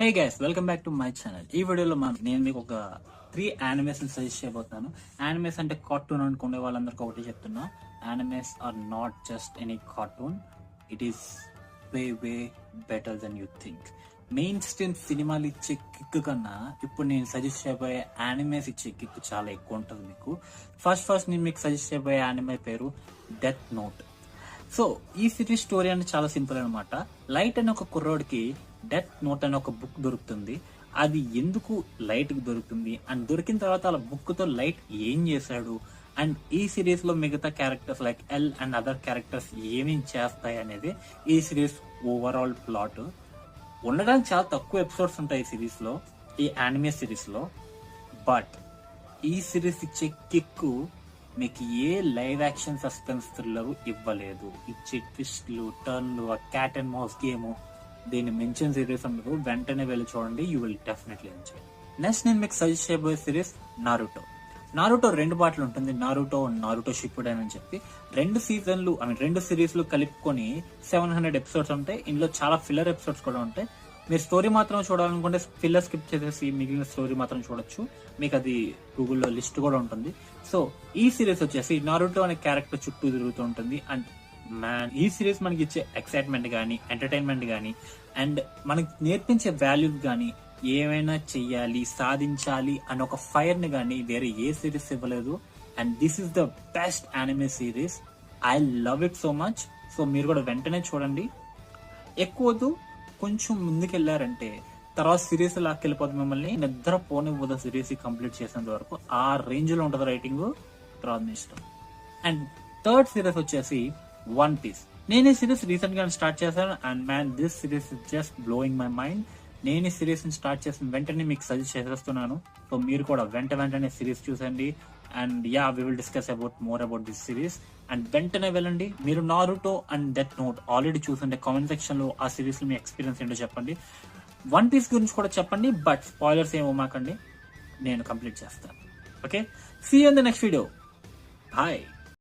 Hey guys, welcome back to my channel. ఈ వీడియోలో నేను మీకు ఒక 3 యానిమేస్ సజెస్ట్ చేయబోతున్నాను. యానిమేస్ అంటే కార్టూన్ అనుకునే వాళ్ళందరికీ ఒకటి చెప్తున్నా, animes are not just any cartoon. It is way way better than you think. Mainstream సినిమాలు ఇచ్చే కిక్ కన్నా ఇప్పుడు నేను సజెస్ట్ చేయబోయే యానిమేస్ ఇచ్చే కిక్ చాలా ఎక్కువ ఉంటుంది మీకు. ఫస్ట్ నేను మీకు సజెస్ట్ చేయబోయే యానిమే పేరు డెత్ నోట్. సో ఈ సిరీస్ స్టోరీ అంటే చాలా సింపుల్ అనమాట. లైట్ అనే ఒక కుర్రోడికి డెత్ నోట్ అనే ఒక బుక్ దొరుకుతుంది. అది ఎందుకు లైట్ కి దొరుకుతుంది అండ్ దొరికిన తర్వాత అలా బుక్ తో లైట్ ఏం చేశాడు అండ్ ఈ సిరీస్ లో మిగతా characters like L and other characters ఏమేం చేస్తాయి అనేది ఈ సిరీస్ ఓవరాల్ ప్లాట్. ఉండడానికి చాలా తక్కువ ఎపిసోడ్స్ ఉంటాయి ఈ సిరీస్ లో, ఈ యానిమే సిరీస్ లో. బట్ ఈ సిరీస్ ఇచ్చే కిక్ మీకు ఏ లైవ్ యాక్షన్ సస్పెన్స్ థ్రిల్లర్ ఇవ్వలేదు. ఇచ్చే ట్విస్ట్లు, టర్న్లు, ఆ క్యాట్ అండ్ మౌస్ గేమ్, దీన్ని మెన్షన్ సిరీస్ అందరూ వెంటనే వెళ్ళి చూడండి. You will definitely enjoy. Next నేను మీకు సజెస్ట్ చేయబోయే సిరీస్ నారుటో. నారుటో 2 పార్ట్లు ఉంటుంది, నారుటో షిప్పుడెన్ అని చెప్పి. 2 సీజన్లు రెండు సిరీస్లు కలుపుకొని 700 ఎపిసోడ్స్ ఉంటాయి. ఇందులో చాలా ఫిల్లర్ ఎపిసోడ్స్ కూడా ఉంటాయి. మీరు స్టోరీ మాత్రం చూడాలనుకుంటే ఫిల్లర్ స్కిప్ చేసేసి మిగిలిన స్టోరీ మాత్రం చూడొచ్చు. మీకు అది గూగుల్లో లిస్ట్ కూడా ఉంటుంది. సో ఈ సిరీస్ వచ్చేసి నారుటో అనే క్యారెక్టర్ చుట్టూ తిరుగుతూ ఉంటుంది. అండ్ మ్యాన్, ఈ సిరీస్ మనకి ఇచ్చే ఎక్సైట్మెంట్ కానీ, ఎంటర్టైన్మెంట్ కానీ, అండ్ మనకి నేర్పించే వాల్యూస్ కానీ, ఏమైనా చెయ్యాలి, సాధించాలి అని ఒక ఫైర్ ని కానీ వేరే ఏ సిరీస్ ఇవ్వలేదు. And this is the best anime series. I love it so much. So మీరు కూడా వెంటనే చూడండి. ఎక్కువదు, కొంచెం ముందుకెళ్లారంటే తర్వాత సిరీస్ లాక్కెళ్ళిపోతుంది, మిమ్మల్ని నిద్ర పోనివ్వదు. సిరీస్ కంప్లీట్ చేసేంత వరకు ఆ రేంజ్ లో ఉంటుంది రైటింగ్. తర్వాత మీ ఇష్టం. అండ్ థర్డ్ సిరీస్ వచ్చేసి వన్ పీస్. నేను ఈ సిరీస్ రీసెంట్ గా స్టార్ట్ చేశాను and man, this series is just blowing my mind. నేను ఈ సిరీస్ ని స్టార్ట్ చేసిన వెంటనే మీకు సజెస్ట్ చేసేస్తున్నాను. సో మీరు కూడా వెంటనే సిరీస్ చూసండి. And yeah, we will discuss more about this series. And వెంటనే వెళ్ళండి. మీరు Naruto and Death Note already చూసండి. కామెంట్ సెక్షన్ లో ఆ సిరీస్ లో మీ ఎక్స్పీరియన్స్ ఏంటో చెప్పండి. వన్ పీస్ గురించి కూడా చెప్పండి, బట్ స్పాయిలర్స్ ఏమో మాకండి, నేను కంప్లీట్ చేస్తాను. Okay, see you in the next video. Bye.